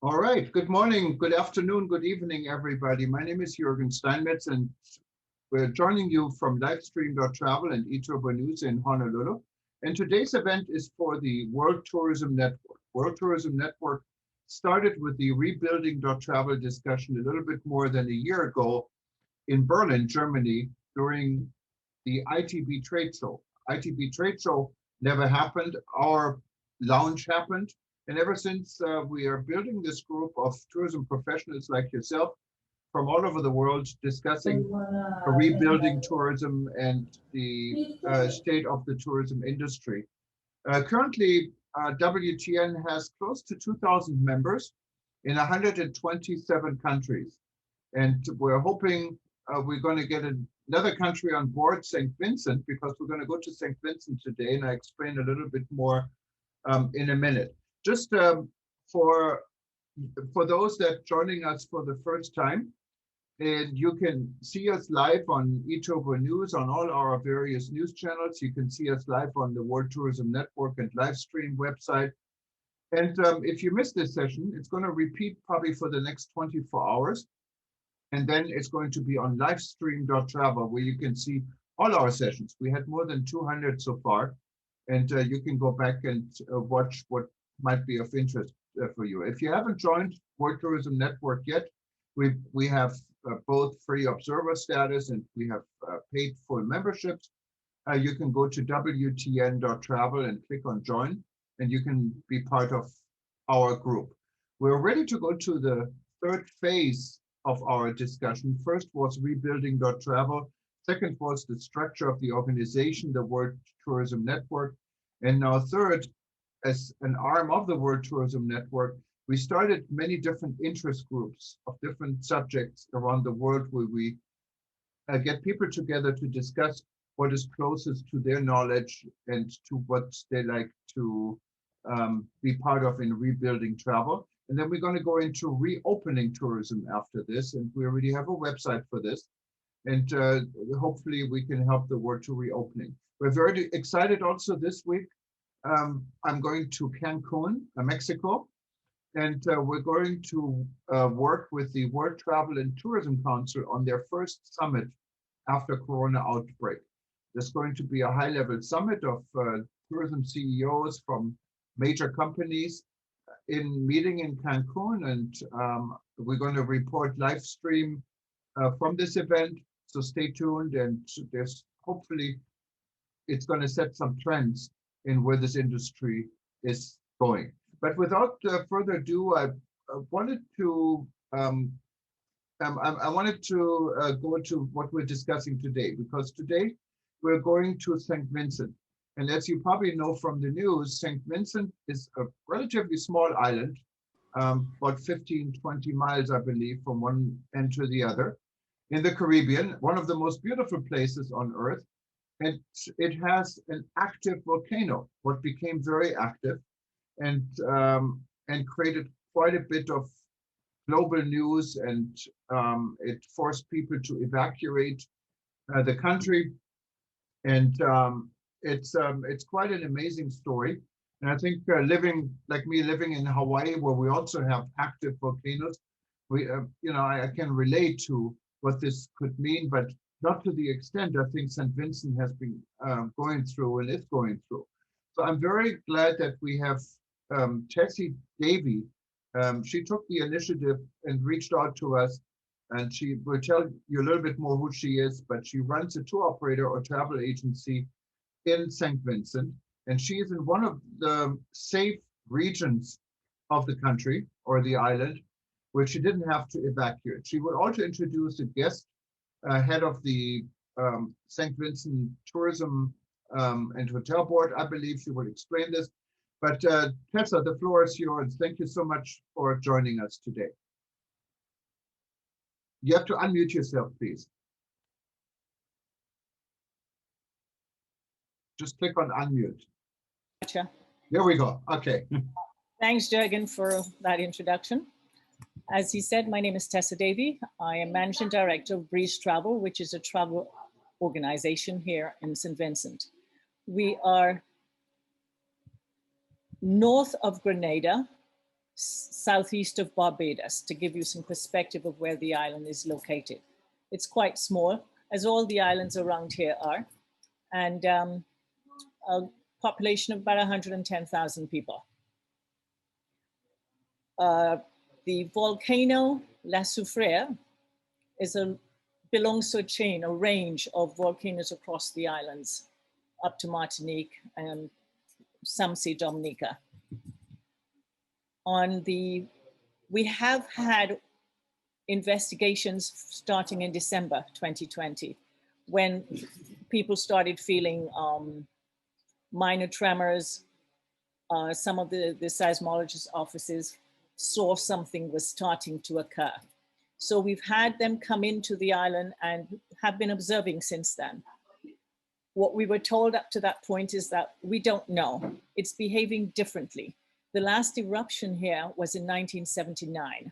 All right. Good morning, good afternoon, good evening, everybody. My name is Jürgen Steinmetz, and we're joining you from livestream.travel and eTurbo News in Honolulu. And today's event is for the World Tourism Network. World Tourism Network started with the rebuilding.travel discussion a little bit more than a year ago in Berlin, Germany, during the ITB trade show. ITB trade show never happened. Our launch happened. And ever since we are building this group of tourism professionals like yourself from all over the world discussing rebuilding tourism and the state of the tourism industry. Currently, WTN has close to 2,000 members in 127 countries. And we're hoping we're going to get another country on board, St. Vincent, because we're going to go to St. Vincent today, and I explain a little bit more in a minute. Just for those that joining us for the first time, and you can see us live on eTurbo News on all our various news channels. You can see us live on the World Tourism Network and live stream website. And if you missed this session, it's going to repeat probably for the next 24 hours. And then it's going to be on livestream.travel, where you can see all our sessions. We had more than 200 so far. And you can go back and watch what might be of interest for you. If you haven't joined World Tourism Network yet, we have both free observer status and we have paid full memberships. You can go to wtn.travel and click on join, and you can be part of our group. We're ready to go to the third phase of our discussion. First was rebuilding.travel. Second was the structure of the organization, the World Tourism Network. And now third, as an arm of the World Tourism Network, we started many different interest groups of different subjects around the world where we get people together to discuss what is closest to their knowledge and to what they like to be part of in rebuilding travel. And then we're going to go into reopening tourism after this. And we already have a website for this. And hopefully we can help the world to reopening. We're very excited also this week. I'm going to Cancun, Mexico, and we're going to work with the World Travel and Tourism Council on their first summit after Corona outbreak. There's going to be a high-level summit of tourism CEOs from major companies meeting in Cancun, and we're going to report live stream from this event. So stay tuned, and there's hopefully it's going to set some trends in where this industry is going. But without further ado, I wanted to go to what we're discussing today, because today we're going to St. Vincent. And as you probably know from the news, St. Vincent is a relatively small island, about 15, 20 miles, I believe, from one end to the other in the Caribbean, one of the most beautiful places on Earth. And it has an active volcano, what became very active and created quite a bit of global news, and it forced people to evacuate the country. And it's quite an amazing story. And I think living in Hawaii, where we also have active volcanoes, I can relate to what this could mean, but not to the extent I think St. Vincent has been going through and is going through. So I'm very glad that we have Tessa Davy. She took the initiative and reached out to us, and she will tell you a little bit more who she is, but she runs a tour operator or travel agency in St. Vincent, and she is in one of the safe regions of the country or the island where she didn't have to evacuate. She will also introduce a guest head of the St. Vincent Tourism and Hotel Board. I believe she will explain this. But Tessa, the floor is yours. Thank you so much for joining us today. You have to unmute yourself, please. Just click on unmute. Gotcha. There we go. Okay. Thanks, Jürgen, for that introduction. As he said, my name is Tessa Davy. I am Managing Director of Breeze Travel, which is a travel organization here in St. Vincent. We are north of Grenada, southeast of Barbados, to give you some perspective of where the island is located. It's quite small, as all the islands around here are, and a population of about 110,000 people. The volcano La Soufrière belongs to a chain, a range of volcanoes across the islands, up to Martinique and some say Dominica. We have had investigations starting in December 2020, when people started feeling minor tremors. Some of the seismologist offices saw something was starting to occur. So we've had them come into the island and have been observing since then. What we were told up to that point is that we don't know. It's behaving differently. The last eruption here was in 1979.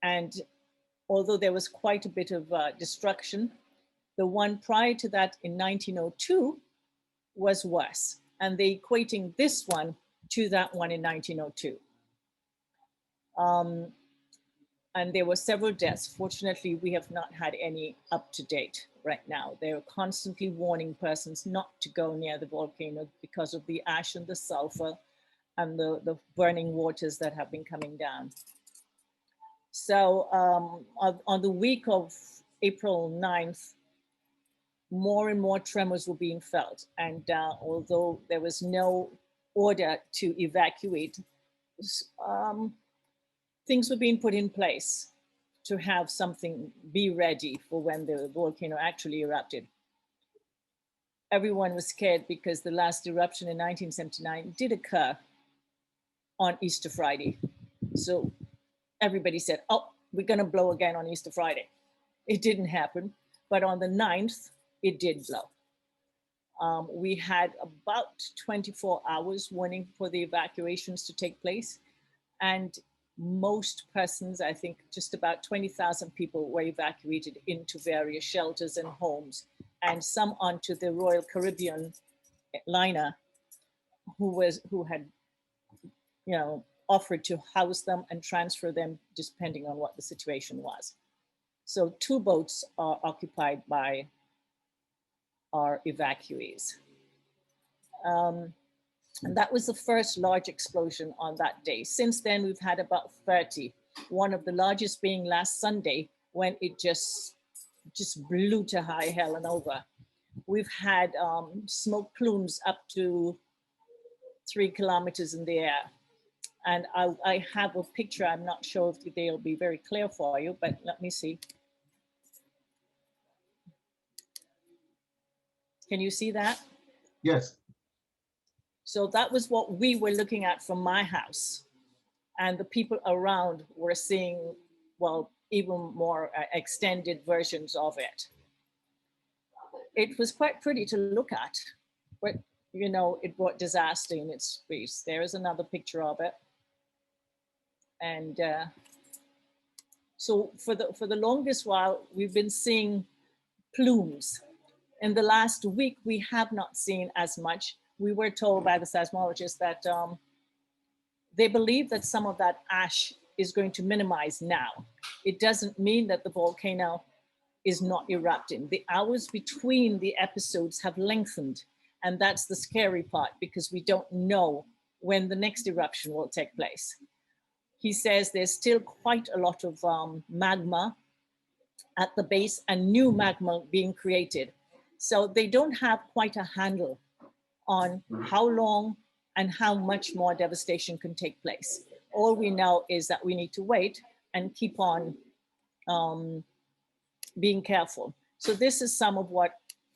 And although there was quite a bit of destruction, the one prior to that in 1902 was worse. And they're equating this one to that one in 1902. And there were several deaths. Fortunately, we have not had any up to date right now. They're constantly warning persons not to go near the volcano because of the ash and the sulfur and the burning waters that have been coming down. So on the week of April 9th, more and more tremors were being felt. And although there was no order to evacuate, things were being put in place to have something be ready for when the volcano actually erupted. Everyone was scared because the last eruption in 1979 did occur on Easter Friday. So everybody said, oh, we're gonna blow again on Easter Friday. It didn't happen, but on the 9th, it did blow. We had about 24 hours warning for the evacuations to take place. And most persons, I think just about 20,000 people were evacuated into various shelters and homes, and some onto the Royal Caribbean liner who had, offered to house them and transfer them depending on what the situation was. So 2 boats are occupied by our evacuees. And that was the first large explosion on that day. Since then, we've had about 30, one of the largest being last Sunday when it just blew to high hell and over. We've had smoke plumes up to 3 kilometers in the air. And I have a picture. I'm not sure if they'll be very clear for you, but let me see. Can you see that? Yes. So that was what we were looking at from my house. And the people around were seeing, well, even more extended versions of it. It was quite pretty to look at, but it brought disaster in its face. There is another picture of it. And so for the longest while, we've been seeing plumes. In the last week, we have not seen as much. We were told by the seismologists that they believe that some of that ash is going to minimize now. It doesn't mean that the volcano is not erupting. The hours between the episodes have lengthened, and that's the scary part because we don't know when the next eruption will take place. He says there's still quite a lot of magma at the base and new magma being created. So they don't have quite a handle on how long and how much more devastation can take place. All we know is that we need to wait and keep on being careful. So this is some of what,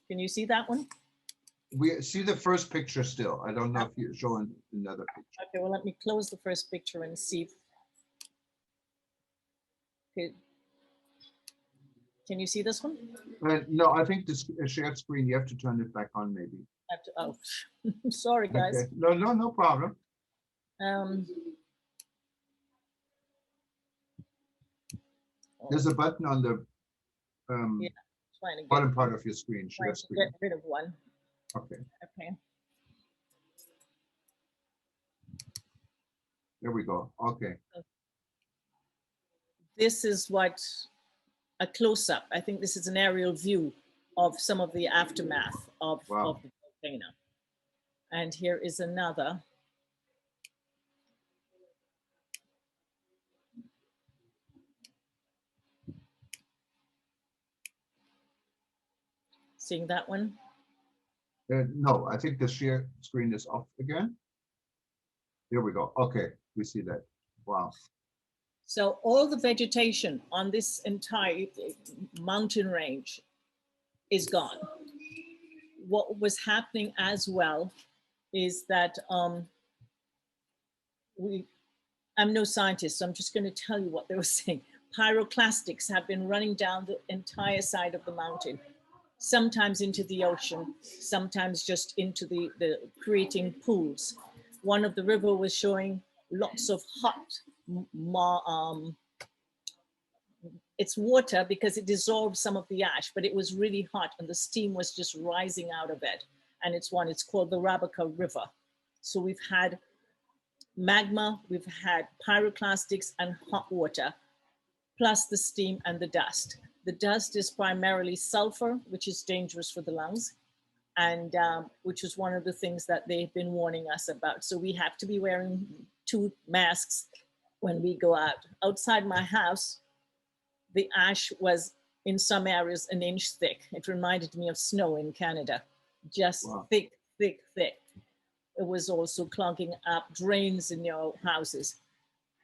can you see that one? We see the first picture still. I don't know if you're showing another picture. Okay, well, let me close the first picture and see. Okay. Can you see this one? No, I think this shared screen, you have to turn it back on maybe. Oh, sorry guys. Okay. No problem. There's a button on the bottom part of your screen, share screen. Get rid of one. Okay. Okay. There we go. Okay. This is what a close-up. I think this is an aerial view of some of the aftermath of Wow. the volcano. And here is another. Seeing that one? No, I think the share screen is off again. Here we go. Okay, we see that. Wow. So all the vegetation on this entire mountain range is gone. What was happening as well is that I'm no scientist, so I'm just going to tell you what they were saying. Pyroclastics have been running down the entire side of the mountain, sometimes into the ocean, sometimes just into the creating pools. One of the river was showing lots of hot, it's water because it dissolved some of the ash, but it was really hot and the steam was just rising out of it. And it's called the Rabaca River. So we've had magma, we've had pyroclastics and hot water, plus the steam and the dust. The dust is primarily sulfur, which is dangerous for the lungs, and which was one of the things that they've been warning us about. So we have to be wearing 2 masks when we go out. Outside my house, the ash was in some areas an inch thick. It reminded me of snow in Canada, just wow. Thick, thick, thick. It was also clogging up drains in your houses.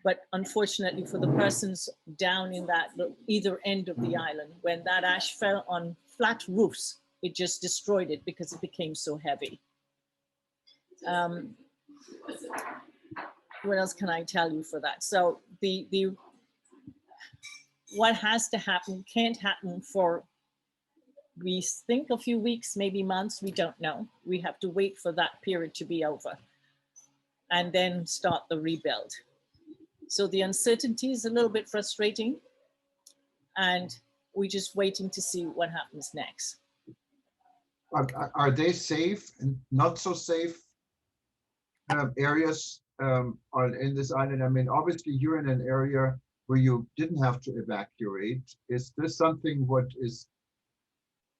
But unfortunately for the persons down in that either end of the island, when that ash fell on flat roofs, it just destroyed it because it became so heavy. What else can I tell you for that? So what has to happen can't happen for, we think, a few weeks, maybe months, we don't know. We have to wait for that period to be over and then start the rebuild. So the uncertainty is a little bit frustrating and we're just waiting to see what happens next. Are they safe and not so safe areas in this island? I mean, obviously you're in an area where you didn't have to evacuate. Is this something what is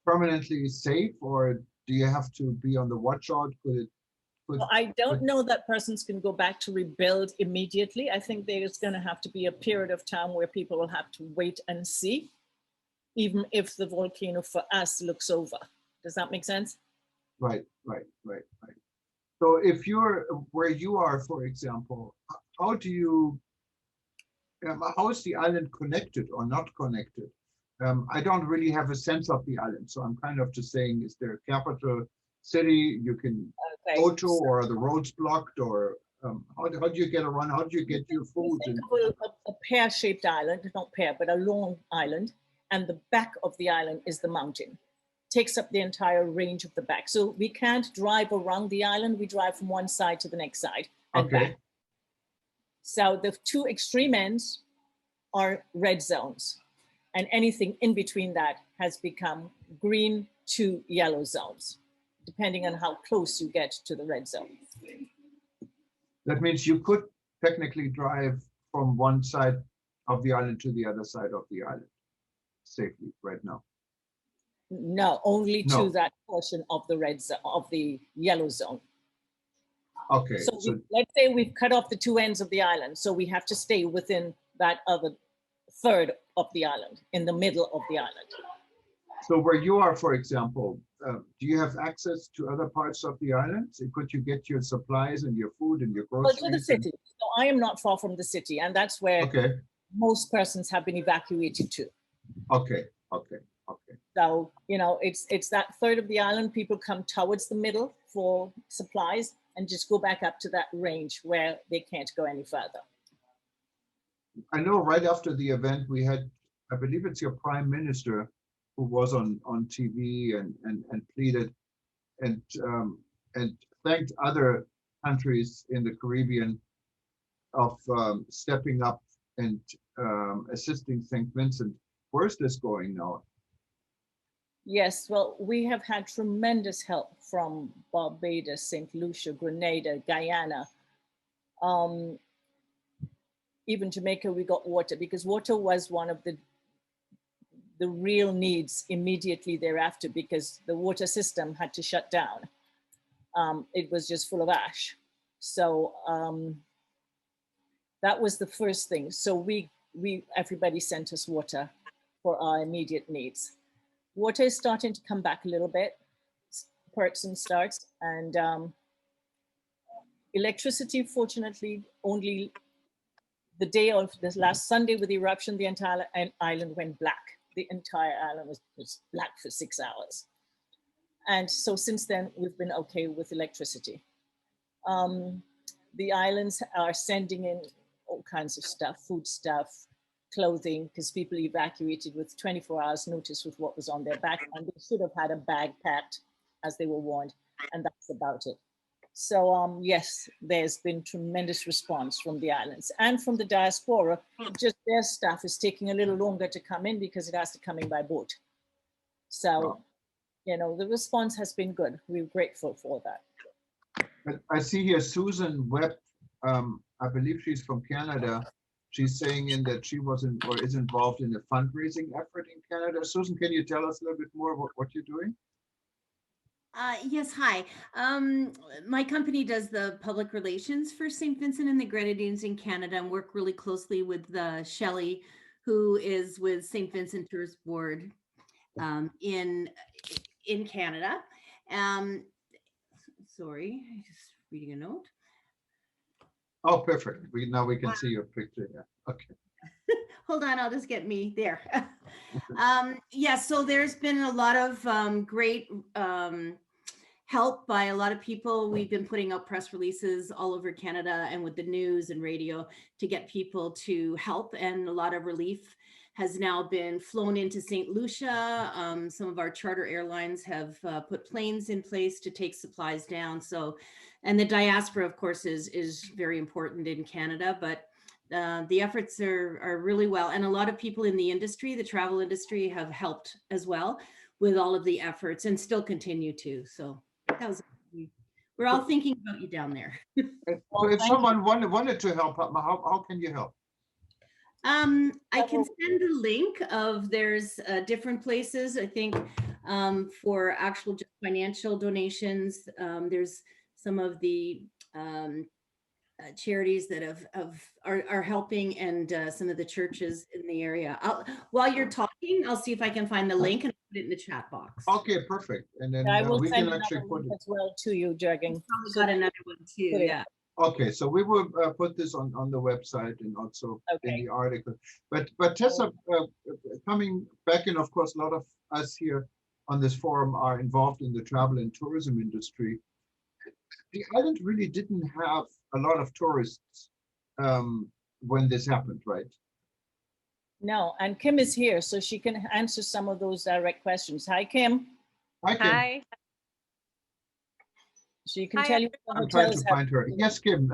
permanently safe, or do you have to be on the watch out? Well, I don't know that persons can go back to rebuild immediately. I think there's going to have to be a period of time where people will have to wait and see, even if the volcano for us looks over. Does that make sense? Right. So if you're where you are, for example, how do you, how is the island connected or not connected? I don't really have a sense of the island, so I'm kind of just saying, is there a capital city you can go to, or are the roads blocked, or how do you get around? How do you get your food? A pear-shaped island, not pear, but a long island, and the back of the island is the mountain. Takes up the entire range of the back. So we can't drive around the island. We drive from one side to the next side and back. So the 2 extreme ends are red zones. And anything in between that has become green to yellow zones, depending on how close you get to the red zone. That means you could technically drive from one side of the island to the other side of the island safely right now. No, only to that portion of the red zone, of the yellow zone. Okay. So let's say we've cut off the 2 ends of the island. So we have to stay within that other third of the island, in the middle of the island. So where you are, for example, do you have access to other parts of the island? Could you get your supplies and your food and your groceries? Well, to the city. So I am not far from the city, and that's where most persons have been evacuated to. Okay. So, you know, it's that third of the island. People come towards the middle for supplies and just go back up to that range where they can't go any further. I know right after the event we had, I believe it's your prime minister who was on TV and pleaded and thanked other countries in the Caribbean of stepping up and assisting St. Vincent. Where's this going now? Yes, well, we have had tremendous help from Barbados, St. Lucia, Grenada, Guyana. even Jamaica, we got water because water was one of the real needs immediately thereafter because the water system had to shut down. It was just full of ash. So that was the first thing. So everybody sent us water for our immediate needs. Water is starting to come back a little bit, spurts and starts, and electricity, fortunately, only the day of this last Sunday with the eruption, the entire island went black. The entire island was black for 6 hours. And so since then, we've been okay with electricity. The islands are sending in all kinds of stuff, food stuff, clothing, because people evacuated with 24 hours notice with what was on their back, and they should have had a bag packed as they were warned, and that's about it. So yes, there's been tremendous response from the islands and from the diaspora. Just their stuff is taking a little longer to come in because it has to come in by boat. So, you know, the response has been good. We're grateful for that. I see here Susan Webb, I believe she's from Canada. She's saying in that she wasn't or is involved in a fundraising effort in Canada. Susan, can you tell us a little bit more about what you're doing? Yes, hi. My company does the public relations for St. Vincent and the Grenadines in Canada and work really closely with Shelley, who is with St. Vincent Tourist Board in Canada. Sorry, I'm just reading a note. Oh, perfect. Now we can see your picture. Yeah. Okay. Hold on, I'll just get me there. Yeah, so there's been a lot of great help by a lot of people. We've been putting out press releases all over Canada and with the news and radio to get people to help, and a lot of relief has now been flown into St. Lucia. Some of our charter airlines have put planes in place to take supplies down. So, and the diaspora, of course, is very important in Canada, but the efforts are really well. And a lot of people in the industry, the travel industry, have helped as well with all of the efforts and still continue to. So that was, we're all thinking about you down there. So if someone wanted to help, how can you help? I can send a link of there's different places, I think, for actual just financial donations. There's some of the charities that are helping, and some of the churches in the area. While you're talking, I'll see if I can find the link and put it in the chat box. Okay, perfect. And then I will we send can actually put it as well to you, Jürgen. Got another one too. Yeah. Okay, so we will put this on the website and also in the article. But Tessa, coming back in, of course, a lot of us here on this forum are involved in the travel and tourism industry. The island really didn't have a lot of tourists when this happened, right? No, and Kim is here, so she can answer some of those direct questions. Hi, Kim. Hi, Kim. Hi. She can tell you. I'm trying to find her. Yes, Kim.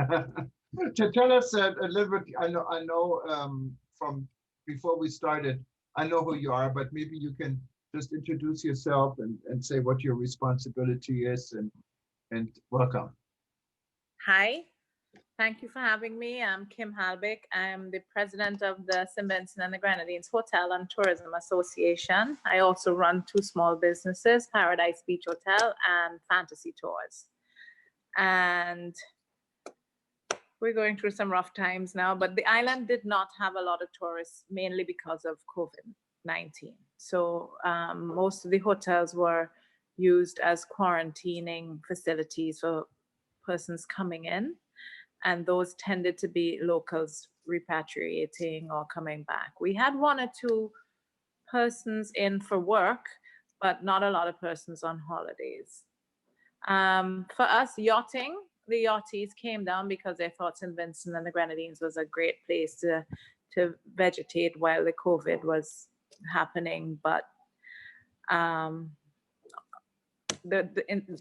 To tell us a little bit. I know from before we started, I know who you are, but maybe you can just introduce yourself and say what your responsibility is and welcome. Hi. Thank you for having me. I'm Kim Halbeck. I'm the president of the St. Vincent and the Grenadines Hotel and Tourism Association. I also run 2 small businesses, Paradise Beach Hotel and Fantasy Tours. And we're going through some rough times now, but the island did not have a lot of tourists, mainly because of COVID-19. So most of the hotels were used as quarantining facilities for persons coming in. And those tended to be locals repatriating or coming back. We had 1 or 2 persons in for work, but not a lot of persons on holidays. For us, yachting, the yachties came down because they thought St. Vincent and the Grenadines was a great place to vegetate while the COVID was happening. But the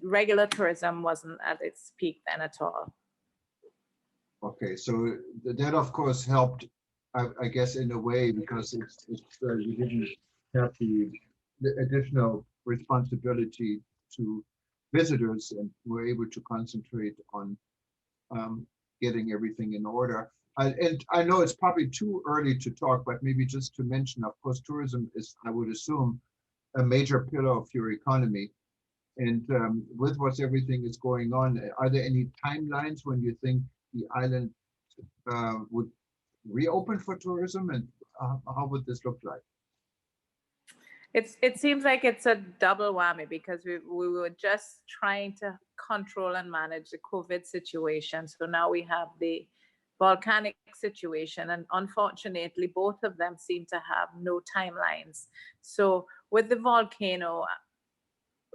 regular tourism wasn't at its peak then at all. Okay, so that of course helped, I guess, in a way, because you didn't have the additional responsibility to visitors and were able to concentrate on getting everything in order. And I know it's probably too early to talk, but maybe just to mention, of course, tourism is, I would assume, a major pillar of your economy. And with what's everything is going on, are there any timelines when you think the island would reopen for tourism, and how would this look like? It seems like it's a double whammy because we were just trying to control and manage the COVID situation. So now we have the volcanic situation, and unfortunately, both of them seem to have no timelines. So with the volcano,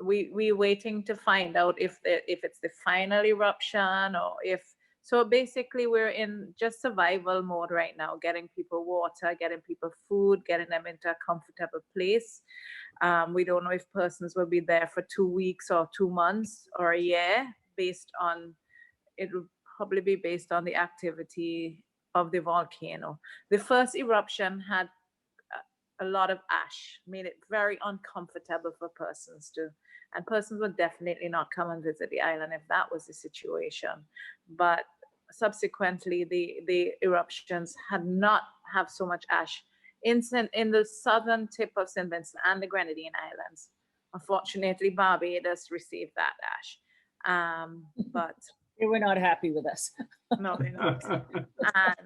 we're waiting to find out if it's the final eruption, or if, so basically we're in just survival mode right now, getting people water, getting people food, getting them into a comfortable place. We don't know if persons will be there for 2 weeks or 2 months or a year. Based on, it will probably be based on the activity of the volcano. The first eruption had a lot of ash, made it very uncomfortable for persons to, and persons would definitely not come and visit the island if that was the situation. But subsequently, the eruptions had not have so much ash in the southern tip of St. Vincent and the Grenadine Islands. Unfortunately, Barbados received that ash, but They were not happy with us. no, they're not. And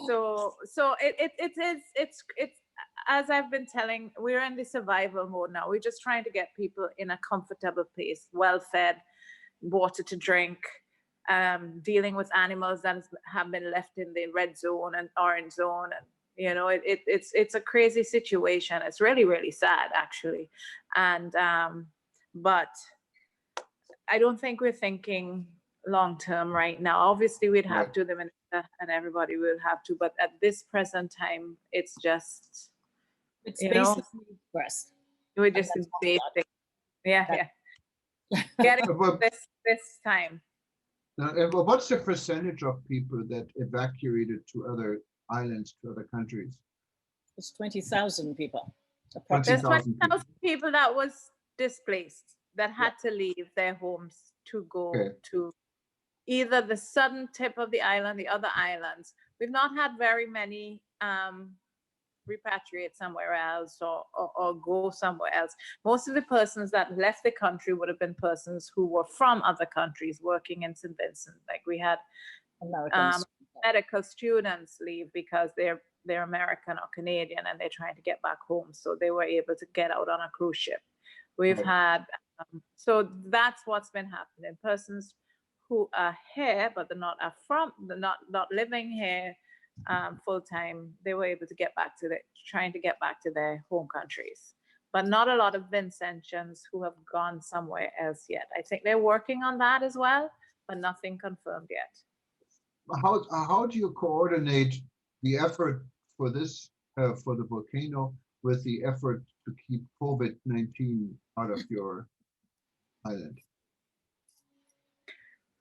so it's as I've been telling, we're in the survival mode now. We're just trying to get people in a comfortable place, well fed, water to drink, dealing with animals that have been left in the red zone and orange zone. And, you know, it's a crazy situation. It's really, really sad, actually. And, but I don't think we're thinking long-term right now. Obviously, we'd have to, the minister and everybody will have to, but at this present time, it's just, It's you know, basically expressed. we're just in basic, yeah. Getting this time. What's the percentage of people that evacuated to other islands, to other countries? It's 20,000 people. There's 20,000 20,000 people that was displaced, that had to leave their homes to go to either the southern tip of the island, the other islands. We've not had very many repatriate somewhere else or go somewhere else. Most of the persons that left the country would have been persons who were from other countries working in St. Vincent. Like we had medical students leave because they're American or Canadian and they're trying to get back home. So they were able to get out on a cruise ship. We've had, so that's what's been happening. Persons who are here, but they're not living here full time, they were able to get back to trying to get back to their home countries. But not a lot of Vincentians who have gone somewhere else yet. I think they're working on that as well, but nothing confirmed yet. How do you coordinate the effort for this, for the volcano, with the effort to keep COVID-19 out of your island?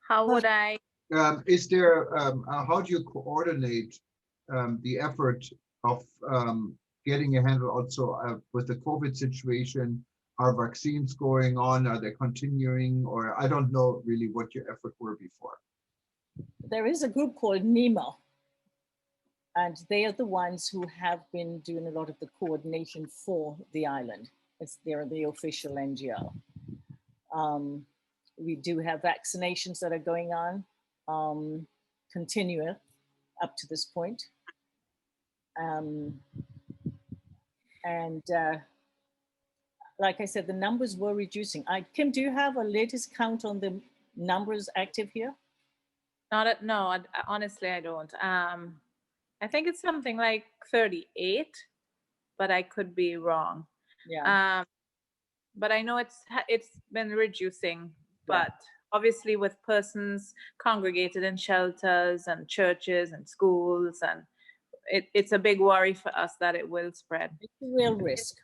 How would I? Is there, how do you coordinate the effort of getting a handle also with the COVID situation? Are vaccines going on? Are they continuing? Or I don't know really what your effort were before. There is a group called NEMA, and they are the ones who have been doing a lot of the coordination for the island. They're the official NGO. We do have vaccinations that are going on, continual up to this point. Like I said, the numbers were reducing. Kim, do you have a latest count on the numbers active here? No, honestly, I don't. I think it's something like 38, but I could be wrong. Yeah. But I know it's been reducing, but obviously with persons congregated in shelters and churches and schools, and it's a big worry for us that it will spread. It's a real risk.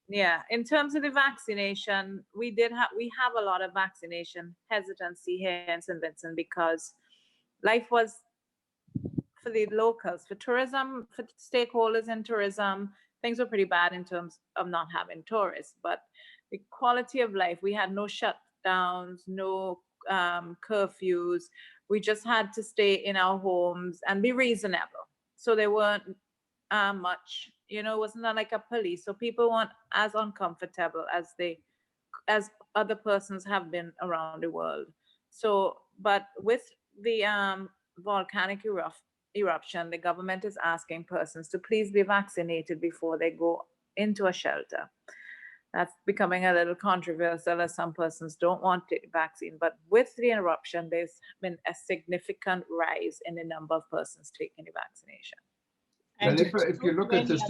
Yeah, in terms of the vaccination, we have a lot of vaccination hesitancy here in St. Vincent because life was, for the locals, for tourism, for stakeholders in tourism, things were pretty bad in terms of not having tourists. But the quality of life, we had no shutdowns, no curfews. we just had to stay in our homes and be reasonable. So there weren't much, you know, it wasn't like a police. So people weren't as uncomfortable as other persons have been around the world. So, but with the volcanic eruption, the government is asking persons to please be vaccinated before they go into a shelter. That's becoming a little controversial as some persons don't want the vaccine. But with the eruption, there's been a significant rise in the number of persons taking the vaccination. And if you look at this,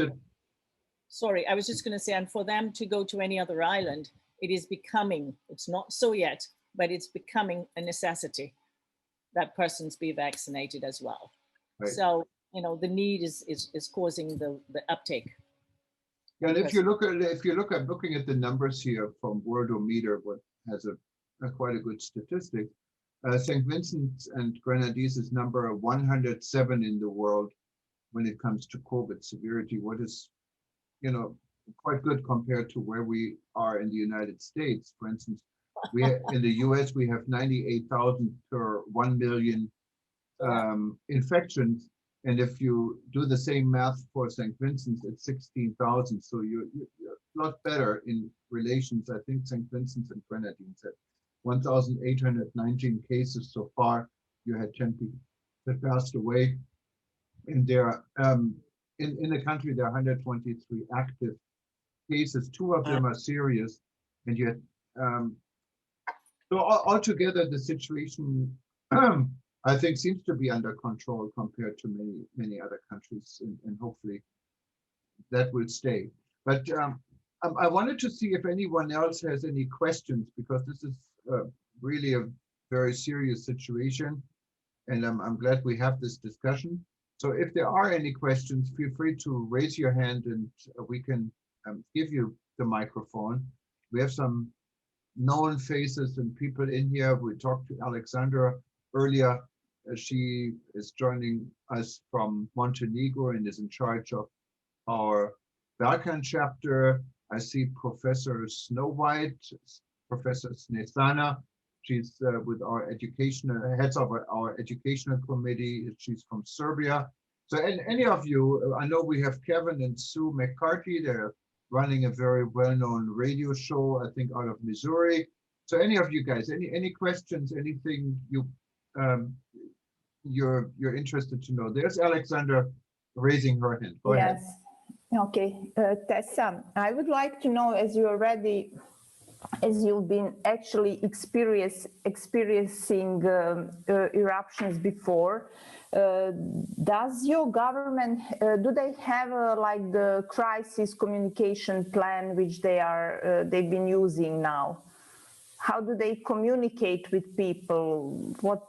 sorry, I was just going to say, and for them to go to any other island, it is becoming, it's not so yet, but it's becoming a necessity that persons be vaccinated as well. Right. So, you know, the need is causing the uptake. Yeah, and if you look at looking at the numbers here from Worldometer, what has quite a good statistic, St. Vincent and Grenadines is number 107 in the world when it comes to COVID severity, what is, you know, quite good compared to where we are in the United States. For instance, in the US, we have 98,000 per 1 million infections. And if you do the same math for St. Vincent's, it's 16,000. So you're a lot better in relations. I think St. Vincent's and Grenadines had 1,819 cases so far. You had 10 people that passed away. And there, in the country, there are 123 active cases. 2 of them are serious, and yet, so altogether, the situation, I think, seems to be under control compared to many other countries, and hopefully that will stay. But I wanted to see if anyone else has any questions, because this is really a very serious situation, and I'm glad we have this discussion. So if there are any questions, feel free to raise your hand and we can give you the microphone. We have some known faces and people in here. We talked to Alexandra earlier. She is joining us from Montenegro and is in charge of our Balkan chapter. I see Professor Snow White, Professor Snesana. She's with our heads of our educational committee. She's from Serbia. So any of you, I know we have Kevin and Sue McCarthy. They're running a very well-known radio show, I think, out of Missouri. So any of you guys, any questions, anything you're interested to know? There's Alexandra raising her hand. Go ahead. Yes. Okay, Tessa, I would like to know, as you've been actually experiencing eruptions before, does your government, do they have like the crisis communication plan which they've been using now? How do they communicate with people? What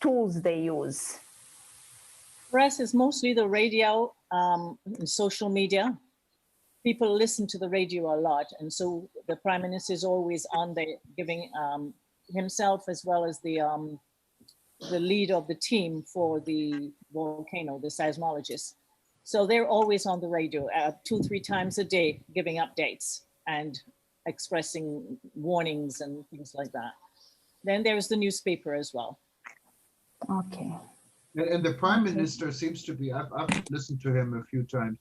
tools they use? For us, it's mostly the radio and social media. People listen to the radio a lot, and so the Prime Minister is always on there giving himself as well as the lead of the team for the volcano, the seismologists. So they're always on the radio 2-3 times a day, giving updates and expressing warnings and things like that. Then there's the newspaper as well. Okay. And the Prime Minister seems to be, I've listened to him a few times,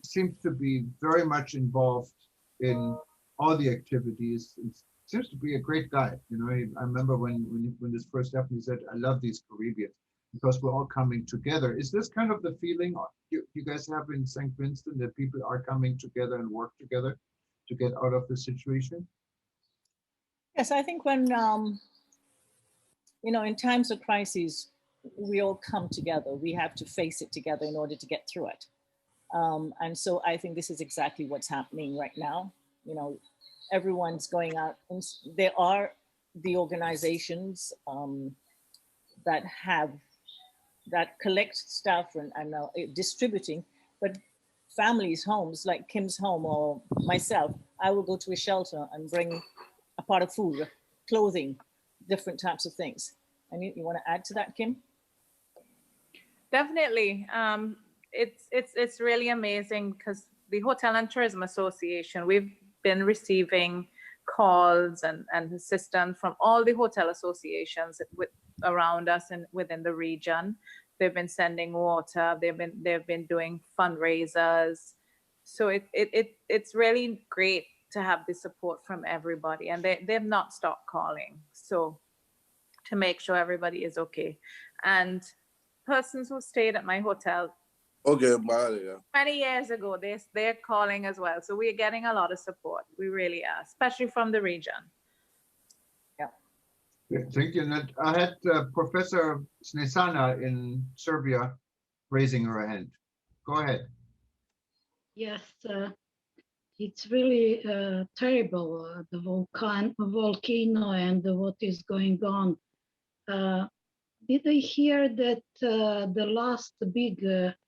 seems to be very much involved in all the activities. It seems to be a great guy. You know, I remember when this first happened, he said, "I love these Caribbeans because we're all coming together." Is this kind of the feeling you guys have in St. Vincent, that people are coming together and work together to get out of the situation? Yes, I think when, you know, in times of crises, we all come together. We have to face it together in order to get through it. And so I think this is exactly what's happening right now. You know, everyone's going out, and there are the organizations that collect stuff and distributing, but families, homes like Kim's home or myself, I will go to a shelter and bring a pot of food, clothing, different types of things. And you want to add to that, Kim? Definitely. It's really amazing because the Hotel and Tourism Association, we've been receiving calls and assistance from all the hotel associations around us and within the region. They've been sending water. They've been doing fundraisers. So it's really great to have the support from everybody, and they've not stopped calling. So to make sure everybody is okay. And persons who stayed at my hotel 20 years ago, they're calling as well. So we're getting a lot of support. We really are, especially from the region. Yeah, thank you. And I had Professor Snesana in Serbia raising her hand. Go ahead. Yes, it's really terrible, the volcano and what is going on. Did I hear that the last big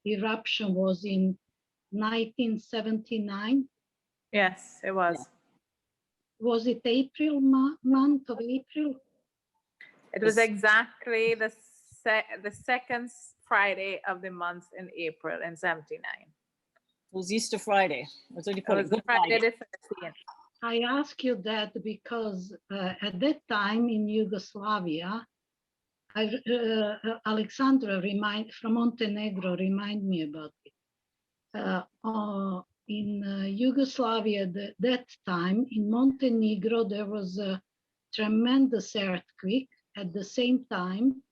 eruption was in 1979? Yes, it was. Was it April, month of April? It was exactly the second Friday of the month in April in 79. It was Easter Friday. That's what you call it. Good Friday Friday. the 13th. I ask you that because at that time in Yugoslavia, Alexandra from Montenegro remind me about it. In Yugoslavia, that time in Montenegro, there was a tremendous earthquake at the same time.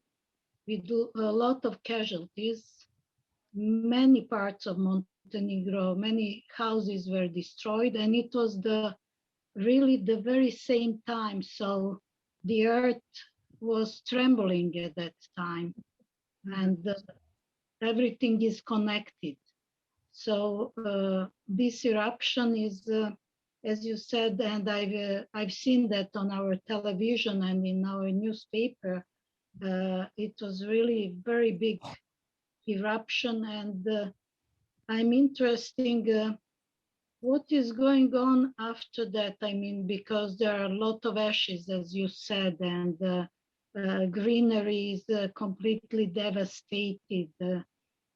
We do a lot of casualties. Many parts of Montenegro, many houses were destroyed, and it was really the very same time. So the earth was trembling at that time, and everything is connected. So this eruption is, as you said, and I've seen that on our television and in our newspaper. It was really very big eruption, and I'm interested what is going on after that. I mean, because there are a lot of ashes, as you said, and greenery is completely devastated.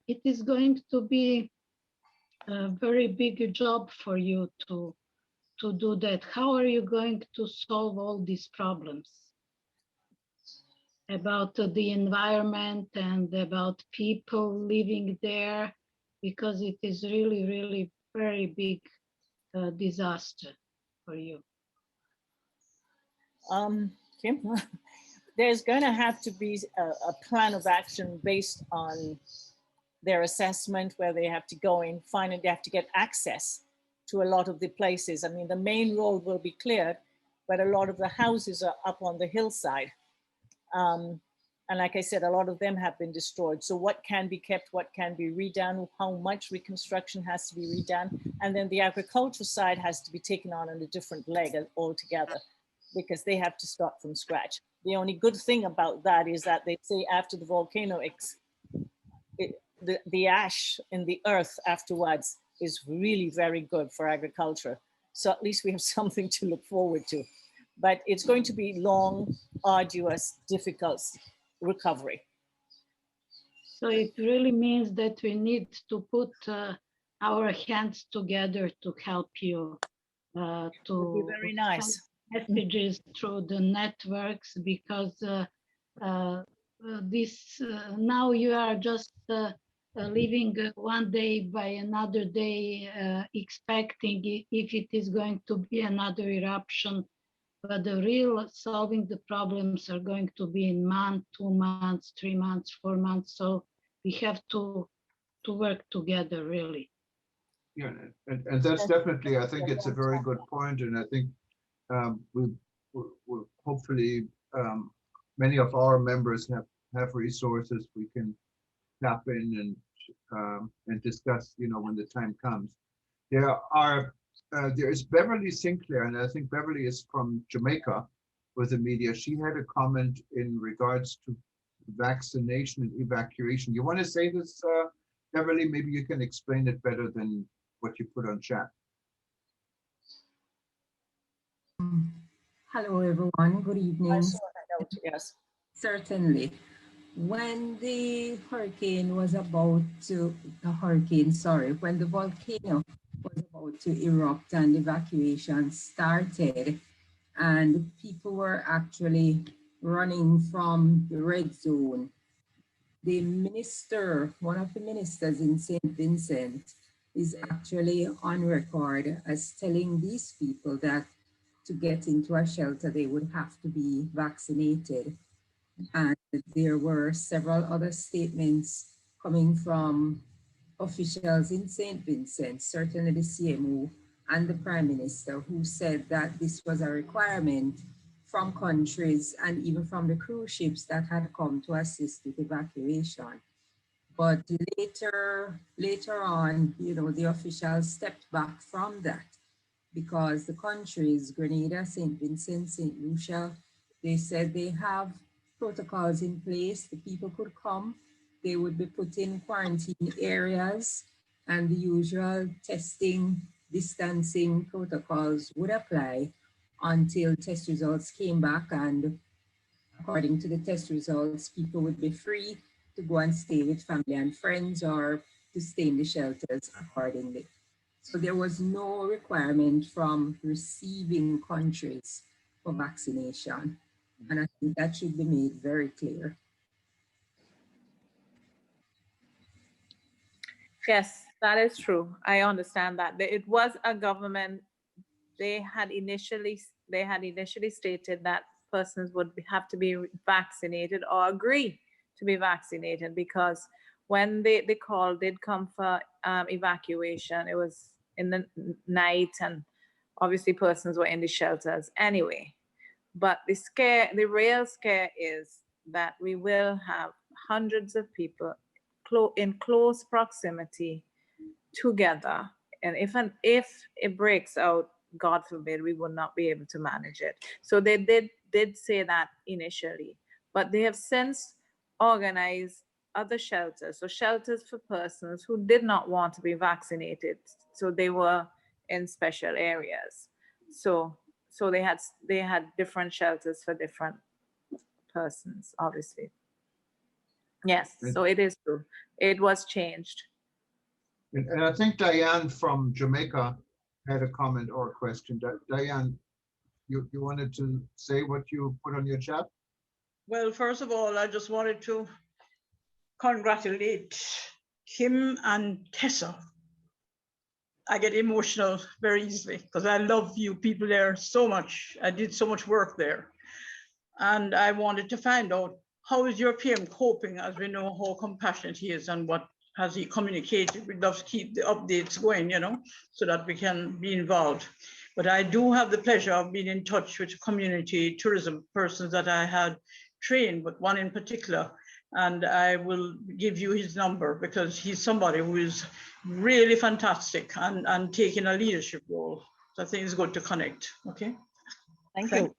It is going to be a very big job for you to do that. How are you going to solve all these problems about the environment and about people living there? Because it is really, really very big disaster for you. Kim, there's going to have to be a plan of action based on their assessment, where they have to go in, they have to get access to a lot of the places. I mean, the main road will be cleared, but a lot of the houses are up on the hillside. And like I said, a lot of them have been destroyed. So what can be kept, what can be redone, how much reconstruction has to be redone. And then the agriculture side has to be taken on a different leg altogether, because they have to start from scratch. The only good thing about that is that they say after the volcano, the ash in the earth afterwards is really very good for agriculture. So at least we have something to look forward to. But it's going to be long, arduous, difficult recovery. So it really means that we need to put our hands together to help you to be very nice. Messages through the networks, because this now you are just living one day by another day, expecting if it is going to be another eruption. But the real solving the problems are going to be in month, 2 months, 3 months, 4 months. So we have to work together, really. Yeah, and that's definitely, I think it's a very good point, and I think we'll hopefully many of our members have resources we can tap in and discuss, when the time comes. There is Beverly Sinclair, and I think Beverly is from Jamaica with the media. She had a comment in regards to vaccination and evacuation. You want to say this, Beverly? Maybe you can explain it better than what you put on chat. Hello, everyone. Good evening. I saw that note, yes. Certainly. When the volcano was about to erupt and evacuation started, and people were actually running from the red zone. The minister, one of the ministers in St. Vincent, is actually on record as telling these people that to get into a shelter, they would have to be vaccinated. And there were several other statements coming from officials in St. Vincent, certainly the CMO and the Prime Minister, who said that this was a requirement from countries and even from the cruise ships that had come to assist with evacuation. But later on, the officials stepped back from that because the countries, Grenada, St. Vincent, St. Lucia, they said they have protocols in place. The people could come, they would be put in quarantine areas, and the usual testing, distancing protocols would apply until test results came back. And according to the test results, people would be free to go and stay with family and friends or to stay in the shelters accordingly. So there was no requirement from receiving countries for vaccination. And I think that should be made very clear. Yes, that is true. I understand that. It was a government, they had initially stated that persons would have to be vaccinated or agree to be vaccinated, because when the call did come for evacuation, it was in the night, and obviously persons were in the shelters anyway. But the real scare is that we will have hundreds of people in close proximity together. And if it breaks out, God forbid, we will not be able to manage it. So they did say that initially, but they have since organized other shelters. So shelters for persons who did not want to be vaccinated. So they were in special areas. So they had different shelters for different persons, obviously. Yes, so it is true. It was changed. And I think Diane from Jamaica had a comment or a question. Diane, you wanted to say what you put on your chat? Well, first of all, I just wanted to congratulate Kim and Tessa. I get emotional very easily because I love you people there so much. I did so much work there. And I wanted to find out, how is your PM coping, as we know how compassionate he is and what has he communicated. We'd love to keep the updates going, so that we can be involved. But I do have the pleasure of being in touch with community tourism persons that I had trained, but one in particular. And I will give you his number because he's somebody who is really fantastic and taking a leadership role. So I think it's good to connect. Okay. Thank you.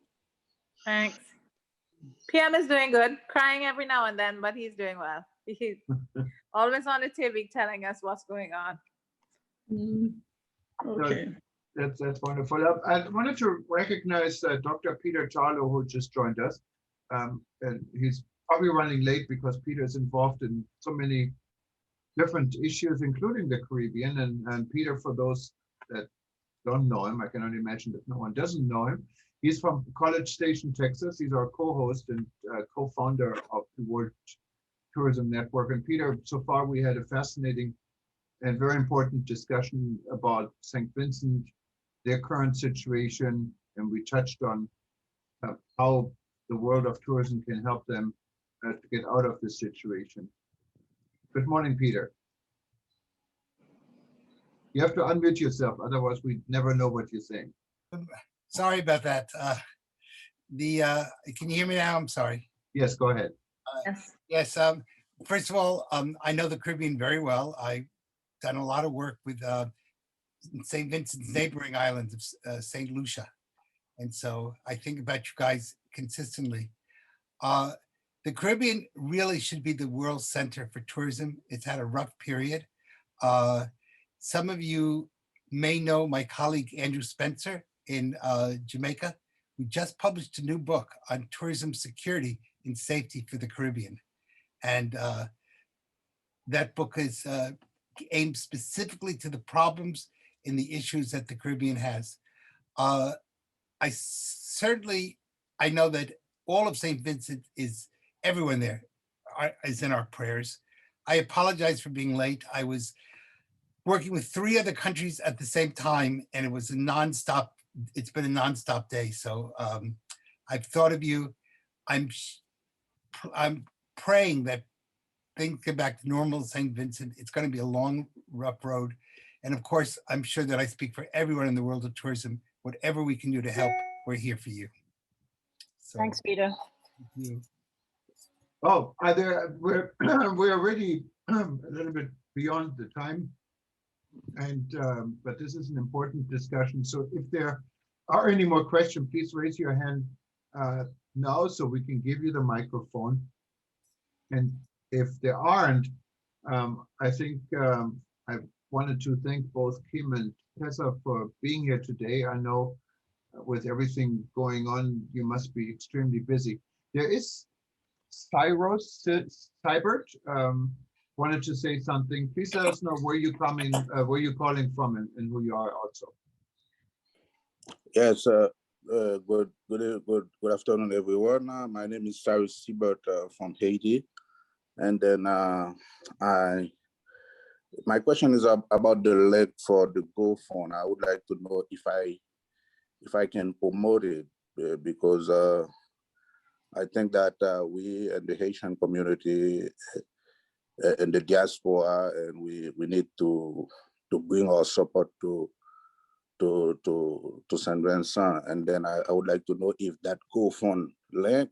Thanks. PM is doing good, crying every now and then, but he's doing well. He's always on the TV telling us what's going on. Okay. That's wonderful. I wanted to recognize Dr. Peter Charlo, who just joined us. And he's probably running late because Peter is involved in so many different issues, including the Caribbean. And Peter, for those that don't know him, I can only imagine that no one doesn't know him. He's from College Station, Texas. He's our co-host and co-founder of the World Tourism Network. And Peter, so far we had a fascinating and very important discussion about St. Vincent, their current situation, and we touched on how the world of tourism can help them to get out of this situation. Good morning, Peter. You have to unmute yourself, otherwise we never know what you're saying. Sorry about that. Can you hear me now? I'm sorry. Yes, go ahead. Yes. First of all, I know the Caribbean very well. I've done a lot of work with St. Vincent's neighboring islands of St. Lucia. And so I think about you guys consistently. The Caribbean really should be the world center for tourism. It's had a rough period. Some of you may know my colleague, Andrew Spencer in Jamaica, who just published a new book on tourism security and safety for the Caribbean. And that book is aimed specifically to the problems and the issues that the Caribbean has. I know that all of St. Vincent is, everyone there is in our prayers. I apologize for being late. I was working with 3 other countries at the same time, and it was a nonstop. It's been a nonstop day. So I've thought of you. I'm praying that things get back to normal in St. Vincent. It's going to be a long, rough road. And of course, I'm sure that I speak for everyone in the world of tourism. Whatever we can do to help, we're here for you. So, Thanks, Peter. thank you. Oh, we're already a little bit beyond the time, and but this is an important discussion. So if there are any more questions, please raise your hand now so we can give you the microphone. And if there aren't, I think I wanted to thank both Kim and Tessa for being here today. I know with everything going on, you must be extremely busy. There is Cybert wanted to say something. Please let us know where you're calling from, and who you are also. Yes, good afternoon, everyone. My name is Cyrus Siebert from Haiti, and then my question is about the link for the GoFund. I would like to know if I can promote it because I think that we and the Haitian community and the diaspora, and we need to bring our support to St. Vincent. And then I would like to know if that GoFund link,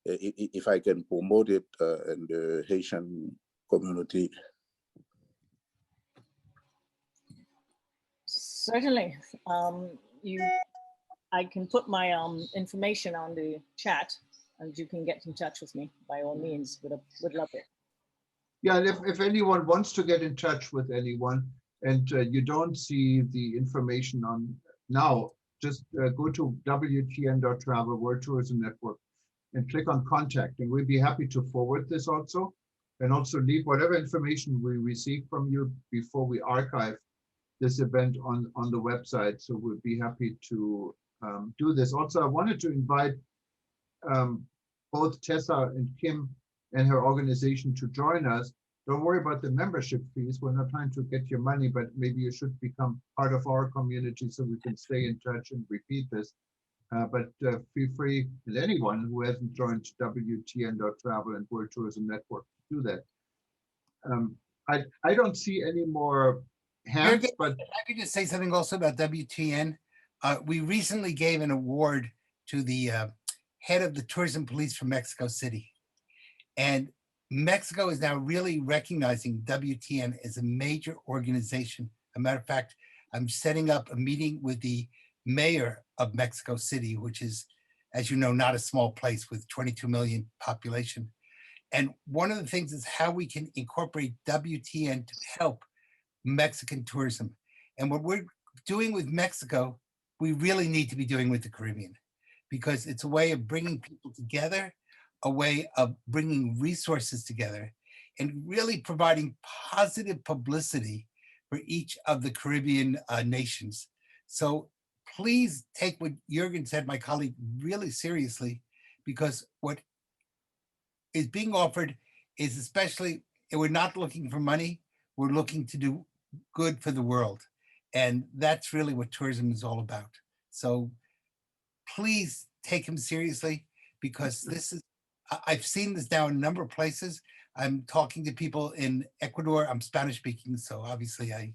if I can promote it in the Haitian community. Certainly. I can put my information on the chat, and you can get in touch with me by all means. Would love it. Yeah, and if anyone wants to get in touch with anyone, and you don't see the information on now, just go to WTN.travel, World Tourism Network, and click on contact, and we'd be happy to forward this also, and also leave whatever information we receive from you before we archive this event on the website. So we'd be happy to do this. Also, I wanted to invite both Tessa and Kim and her organization to join us. Don't worry about the membership fees. We're not trying to get your money, but maybe you should become part of our community so we can stay in touch and repeat this. But feel free, with anyone who hasn't joined WTN.travel and World Tourism Network, to do that. I don't see any more hands, but I could just say something also about WTN. We recently gave an award to the head of the tourism police from Mexico City. And Mexico is now really recognizing WTN as a major organization. As a matter of fact, I'm setting up a meeting with the mayor of Mexico City, which is, as you know, not a small place with 22 million population. And one of the things is how we can incorporate WTN to help Mexican tourism. And what we're doing with Mexico, we really need to be doing with the Caribbean, because it's a way of bringing people together, a way of bringing resources together, and really providing positive publicity for each of the Caribbean nations. So please take what Jürgen said, my colleague, really seriously, because what is being offered is especially, we're not looking for money, we're looking to do good for the world. And that's really what tourism is all about. So please take him seriously, because this is, I've seen this now in a number of places. I'm talking to people in Ecuador. I'm Spanish speaking, so obviously I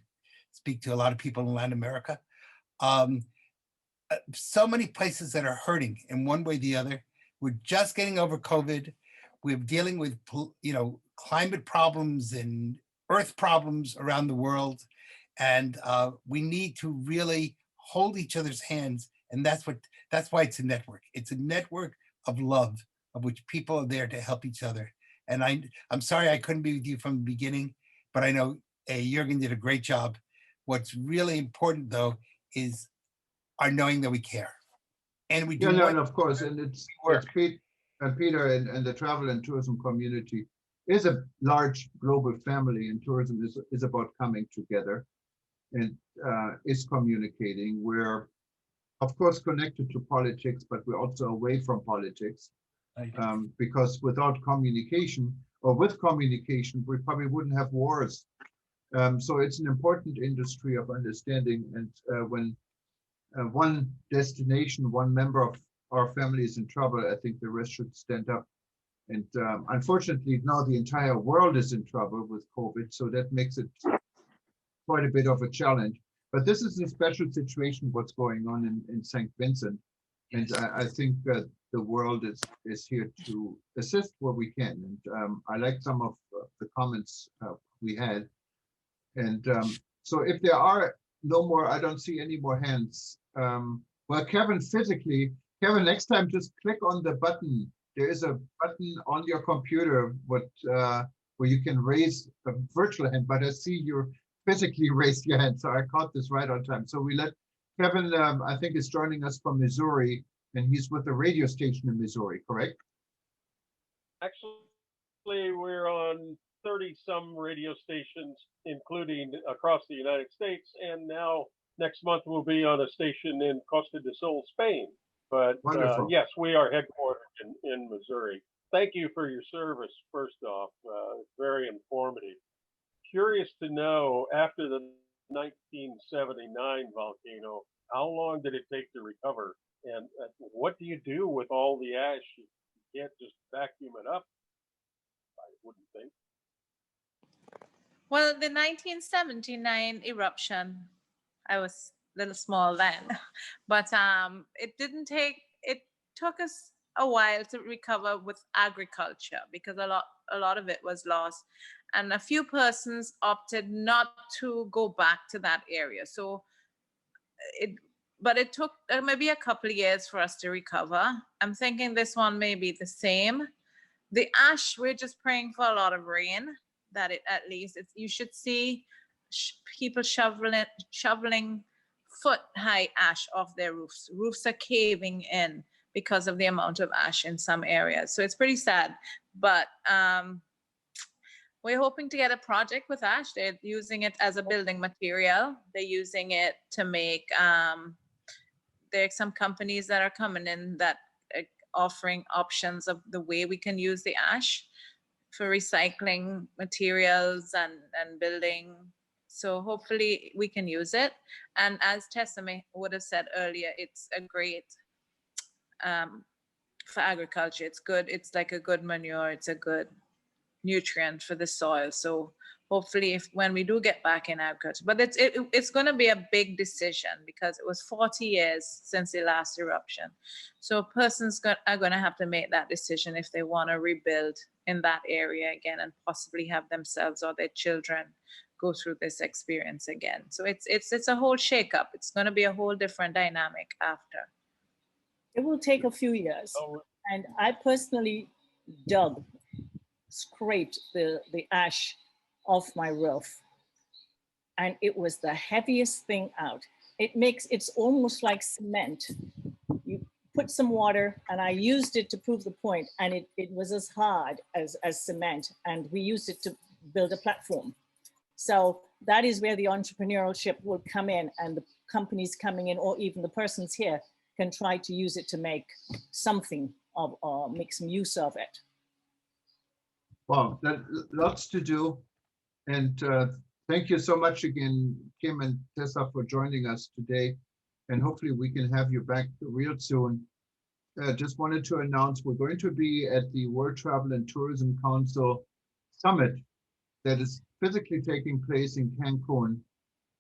speak to a lot of people in Latin America. So many places that are hurting in one way or the other. We're just getting over COVID. We're dealing with, climate problems and earth problems around the world. And we need to really hold each other's hands. And that's why it's a network. It's a network of love, of which people are there to help each other. And I'm sorry I couldn't be with you from the beginning, but I know Jürgen did a great job. What's really important, though, is our knowing that we care. And we do. Yeah, no, of course. And it's Peter and the travel and tourism community is a large global family, and tourism is about coming together and is communicating. We're of course, connected to politics, but we're also away from politics. Because without communication, or with communication, we probably wouldn't have wars. So it's an important industry of understanding. And when one destination, one member of our family is in trouble, I think the rest should stand up. And unfortunately, now the entire world is in trouble with COVID, so that makes it quite a bit of a challenge. But this is a special situation, what's going on in St. Vincent. And I think that the world is here to assist where we can. And I like some of the comments we had. And so if there are no more, I don't see any more hands. Well, Kevin, next time just click on the button. There is a button on your computer where you can raise a virtual hand, but I see you physically raised your hand, so I caught this right on time. So we let Kevin, I think, is joining us from Missouri, and he's with the radio station in Missouri, correct? Actually, we're on 30-some radio stations, including across the United States, and now next month we'll be on a station in Costa del Sol, Spain. But yes, we are headquartered in Missouri. Thank you for your service, first off. Very informative. Curious to know, after the 1979 volcano, how long did it take to recover? And what do you do with all the ash? You can't just vacuum it up, I wouldn't think. Well, the 1979 eruption, I was a little small then, but it took us a while to recover with agriculture because a lot of it was lost. And a few persons opted not to go back to that area. So it took maybe a couple of years for us to recover. I'm thinking this one may be the same. The ash, we're just praying for a lot of rain, that you should see people shoveling foot-high ash off their roofs. Roofs are caving in because of the amount of ash in some areas. So it's pretty sad, but we're hoping to get a project with ash. They're using it as a building material. They're using it to make, there's some companies that are coming in that are offering options of the way we can use the ash for recycling materials and building. So hopefully we can use it. And as Tessa would have said earlier, it's a great, for agriculture, it's good. It's like a good manure. It's a good nutrient for the soil. So hopefully when we do get back in agriculture, but it's going to be a big decision because it was 40 years since the last eruption. So persons are going to have to make that decision if they want to rebuild in that area again and possibly have themselves or their children go through this experience again. So it's a whole shakeup. It's going to be a whole different dynamic after. It will take a few years. And I personally scraped the ash off my roof. And it was the heaviest thing out. It's almost like cement. You put some water, and I used it to prove the point, and it was as hard as cement, and we used it to build a platform. So that is where the entrepreneurship will come in, and the companies coming in, or even the persons here, can try to use it to make something of, or make some use of it. Well, lots to do. And thank you so much again, Kim and Tessa, for joining us today. And hopefully we can have you back real soon. Just wanted to announce we're going to be at the World Travel and Tourism Council Summit that is physically taking place in Cancun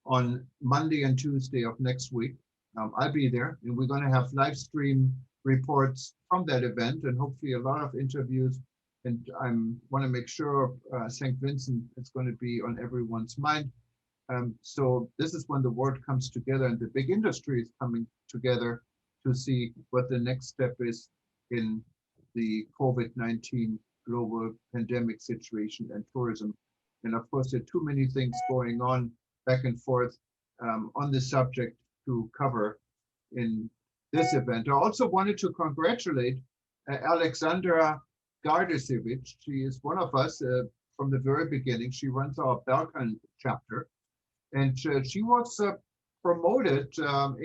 on Monday and Tuesday of next week. I'll be there, and we're going to have live stream reports from that event and hopefully a lot of interviews. And I want to make sure St. Vincent is going to be on everyone's mind. So this is when the world comes together and the big industry is coming together to see what the next step is in the COVID-19 global pandemic situation and tourism. And of course, there are too many things going on back and forth on this subject to cover in this event. I also wanted to congratulate Alexandra Gardasevich. She is one of us from the very beginning. She runs our Balkan chapter. And she was promoted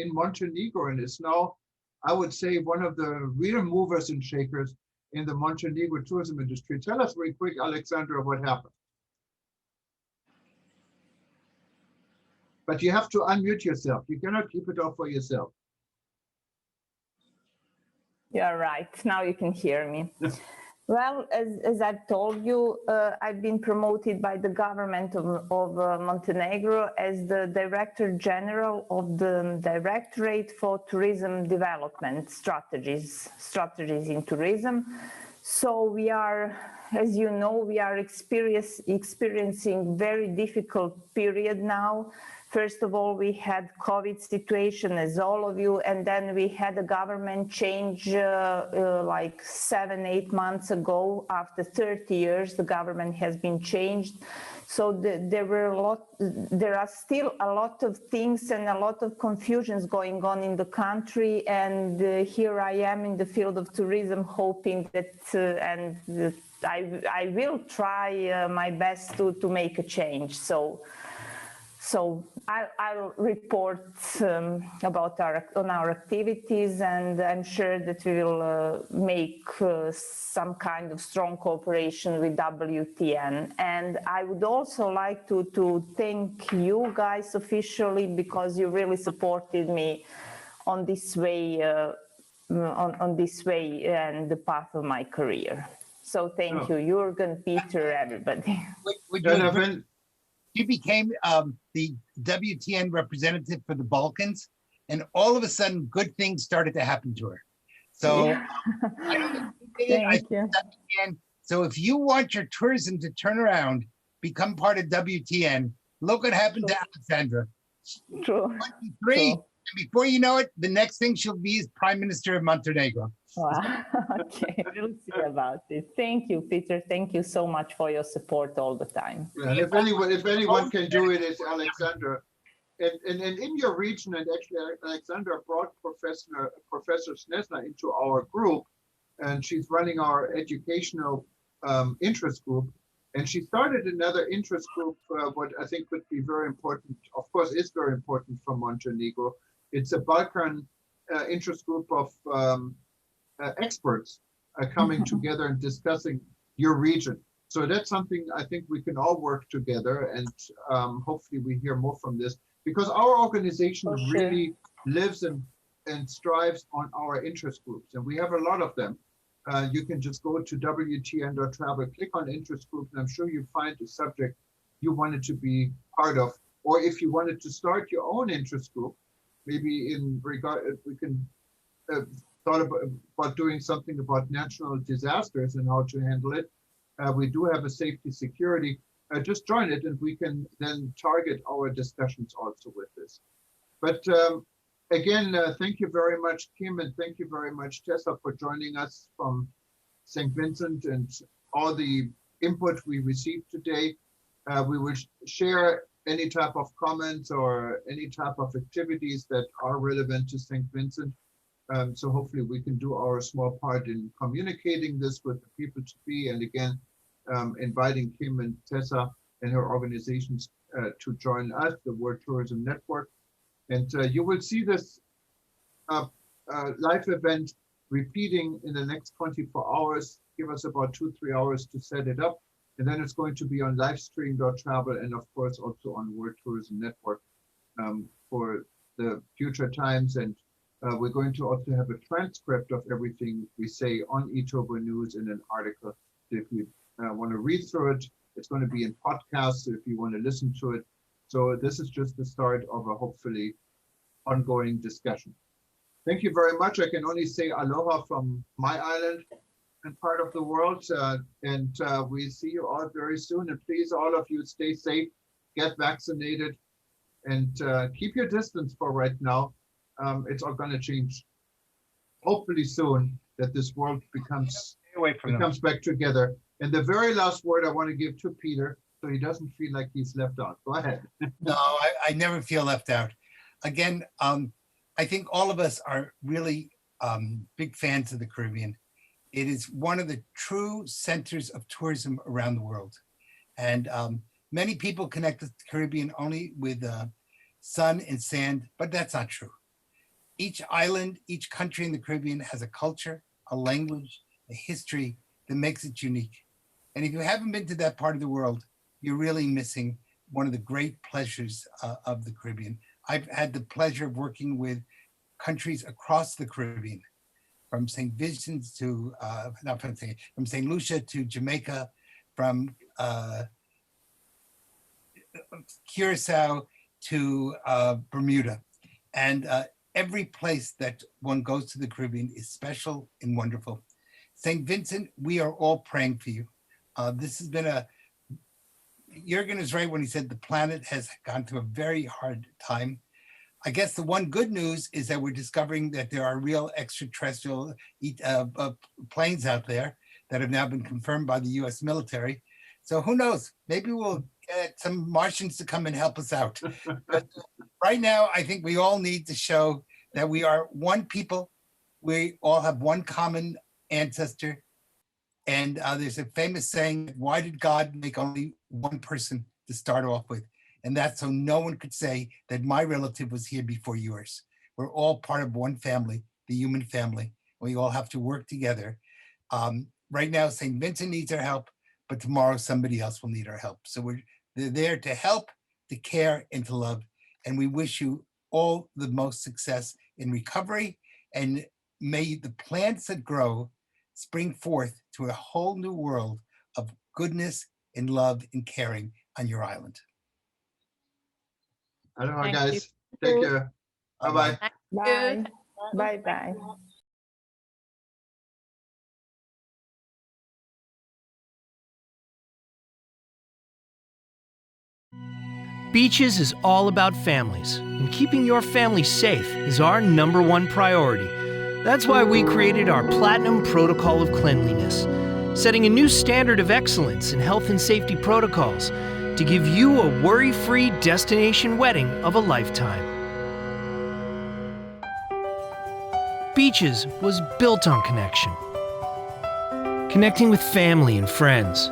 in Montenegro, and is now, I would say, one of the real movers and shakers in the Montenegro tourism industry. Tell us very quick, Alexandra, what happened. But you have to unmute yourself. You cannot keep it off for yourself. You're right. Now you can hear me. Well, as I've told you, I've been promoted by the government of Montenegro as the Director General of the Directorate for Tourism Development Strategies in tourism. So we are, as you know, we are experiencing very difficult period now. First of all, we had COVID situation, as all of you, and then we had a government change like 7-8 months ago. After 30 years, the government has been changed. So there are still a lot of things and a lot of confusions going on in the country. And here I am in the field of tourism, hoping that, I will try my best to make a change. So I'll report about our activities, and I'm sure that we will make some kind of strong cooperation with WTN. And I would also like to thank you guys officially, because you really supported me on this way, on this way and the path of my career. So thank you, Jürgen, Peter, everybody. You became the WTN representative for the Balkans, and all of a sudden, good things started to happen to her. So, yeah. Thank you. So if you want your tourism to turn around, become part of WTN. Look what happened to Alexandra. True. 23, and before you know it, the next thing she'll be is Prime Minister of Montenegro. Wow. Okay, we'll see about it. Thank you, Peter. Thank you so much for your support all the time. Yeah, and if anyone can do it, it's Alexandra. And in your region, and actually Alexandra brought Professor Snesna into our group, and she's running our educational interest group. And she started another interest group, what I think would be very important, of course, is very important for Montenegro. It's a Balkan interest group of experts coming together and discussing your region. So that's something I think we can all work together, and hopefully we hear more from this, because our organization really lives and strives on our interest groups, and we have a lot of them. You can just go to WTN.travel, click on interest group, and I'm sure you find a subject you wanted to be part of. Or if you wanted to start your own interest group, maybe in regard, we can thought about doing something about natural disasters and how to handle it. We do have a safety security. Just join it, and we can then target our discussions also with this. But again, thank you very much, Kim, and thank you very much, Tessa, for joining us from St. Vincent and all the input we received today. We will share any type of comments or any type of activities that are relevant to St. Vincent. So hopefully we can do our small part in communicating this with the people to be, and again, inviting Kim and Tessa and her organizations to join us, the World Tourism Network. And you will see this live event repeating in the next 24 hours. Give us about 2-3 hours to set it up. And then it's going to be on livestream.travel, and of course also on World Tourism Network for the future times. And we're going to also have a transcript of everything we say on eTurbo News in an article. So if you want to read through it, it's going to be in podcasts if you want to listen to it. So this is just the start of a hopefully ongoing discussion. Thank you very much. I can only say aloha from my island and part of the world. And we see you all very soon. And please, all of you, stay safe, get vaccinated, and keep your distance for right now. It's all going to change, hopefully soon, that this world becomes back together. And the very last word I want to give to Peter, so he doesn't feel like he's left out. Go ahead. No, I never feel left out. Again, I think all of us are really big fans of the Caribbean. It is one of the true centers of tourism around the world. And many people connect with the Caribbean only with sun and sand, but that's not true. Each island, each country in the Caribbean has a culture, a language, a history that makes it unique. And if you haven't been to that part of the world, you're really missing one of the great pleasures of the Caribbean. I've had the pleasure of working with countries across the Caribbean, from St. Vincent to, from St. Lucia to Jamaica, from Curacao to Bermuda. And every place that one goes to the Caribbean is special and wonderful. St. Vincent, we are all praying for you. This has been Jürgen is right when he said the planet has gone through a very hard time. I guess the one good news is that we're discovering that there are real extraterrestrial planes out there that have now been confirmed by the US military. So who knows, maybe we'll get some Martians to come and help us out. But right now, I think we all need to show that we are one people. We all have one common ancestor. And there's a famous saying, why did God make only one person to start off with? And that's so no one could say that my relative was here before yours. We're all part of one family, the human family. We all have to work together. Right now, St. Vincent needs our help, but tomorrow somebody else will need our help. So they're there to help, to care, and to love. And we wish you all the most success in recovery, and may the plants that grow spring forth to a whole new world of goodness and love and caring on your island. Aloha, Thank guys. you. Take care. Bye-bye. Bye. Bye-bye. Beaches is all about families, and keeping your family safe is our #1 priority. That's why we created our Platinum Protocol of Cleanliness, setting a new standard of excellence in health and safety protocols to give you a worry-free destination wedding of a lifetime. Beaches was built on connection. Connecting with family and friends,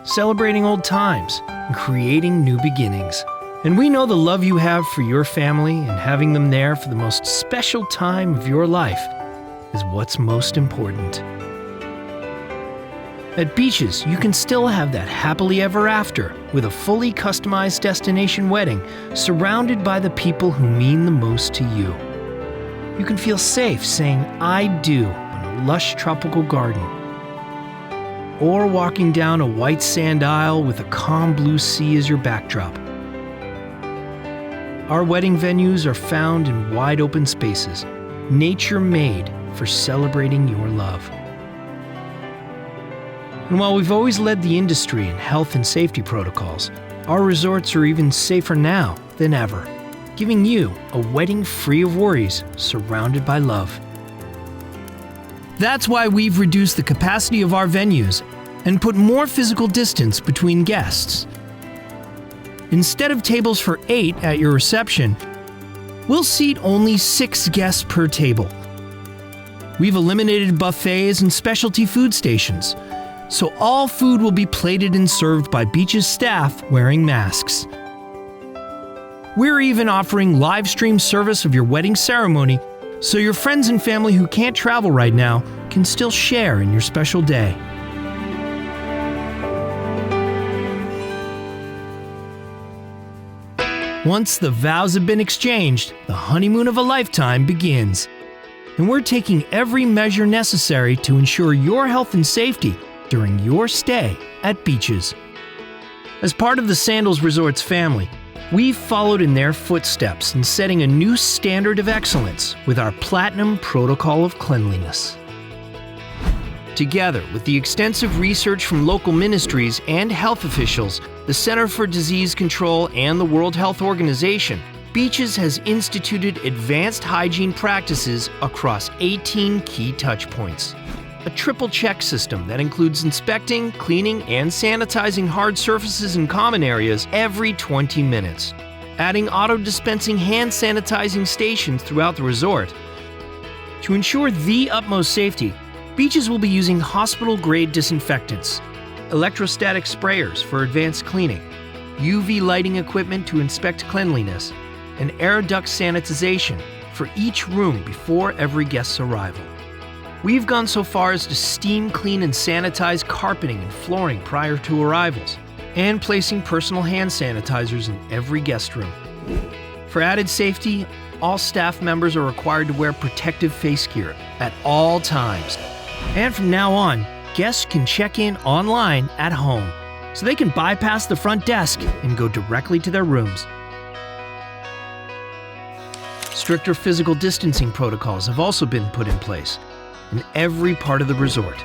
celebrating old times, and creating new beginnings. And we know the love you have for your family and having them there for the most special time of your life is what's most important. At Beaches, you can still have that happily ever after with a fully customized destination wedding surrounded by the people who mean the most to you. You can feel safe saying "I do" on a lush tropical garden, or walking down a white sand aisle with a calm blue sea as your backdrop. Our wedding venues are found in wide open spaces, nature-made for celebrating your love. And while we've always led the industry in health and safety protocols, our resorts are even safer now than ever, giving you a wedding free of worries, surrounded by love. That's why we've reduced the capacity of our venues and put more physical distance between guests. Instead of tables for 8 at your reception, we'll seat only 6 guests per table. We've eliminated buffets and specialty food stations, so all food will be plated and served by Beaches staff wearing masks. We're even offering live stream service of your wedding ceremony, so your friends and family who can't travel right now can still share in your special day. Once the vows have been exchanged, the honeymoon of a lifetime begins. And we're taking every measure necessary to ensure your health and safety during your stay at Beaches. As part of the Sandals Resorts family, we've followed in their footsteps in setting a new standard of excellence with our Platinum Protocol of Cleanliness. Together with the extensive research from local ministries and health officials, the Center for Disease Control, and the World Health Organization, Beaches has instituted advanced hygiene practices across 18 key touchpoints. A triple check system that includes inspecting, cleaning, and sanitizing hard surfaces and common areas every 20 minutes. Adding auto-dispensing hand sanitizing stations throughout the resort. To ensure the utmost safety, Beaches will be using hospital-grade disinfectants, electrostatic sprayers for advanced cleaning, UV lighting equipment to inspect cleanliness, and air duct sanitization for each room before every guest's arrival. We've gone so far as to steam clean and sanitize carpeting and flooring prior to arrivals, and placing personal hand sanitizers in every guest room. For added safety, all staff members are required to wear protective face gear at all times. And from now on, guests can check in online at home, so they can bypass the front desk and go directly to their rooms. Stricter physical distancing protocols have also been put in place in every part of the resort.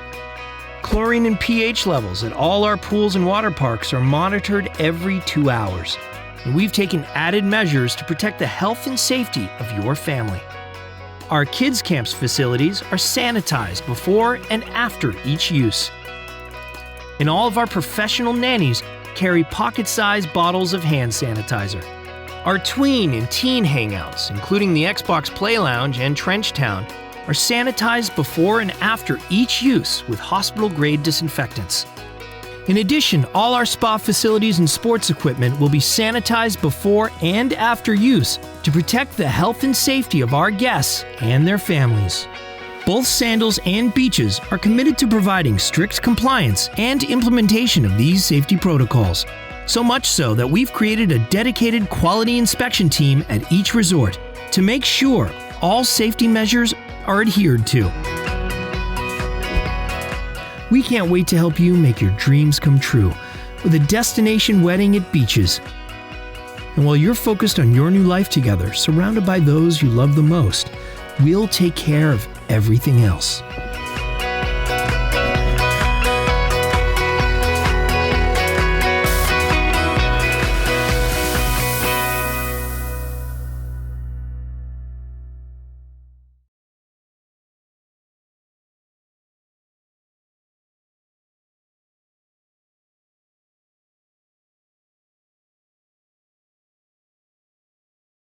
Chlorine and pH levels at all our pools and water parks are monitored every 2 hours, and we've taken added measures to protect the health and safety of your family. Our kids' camps facilities are sanitized before and after each use. And all of our professional nannies carry pocket-sized bottles of hand sanitizer. Our tween and teen hangouts, including the Xbox Play Lounge and Trench Town, are sanitized before and after each use with hospital-grade disinfectants. In addition, all our spa facilities and sports equipment will be sanitized before and after use to protect the health and safety of our guests and their families. Both Sandals and Beaches are committed to providing strict compliance and implementation of these safety protocols. So much so that we've created a dedicated quality inspection team at each resort to make sure all safety measures are adhered to. We can't wait to help you make your dreams come true with a destination wedding at Beaches. And while you're focused on your new life together, surrounded by those you love the most, we'll take care of everything else.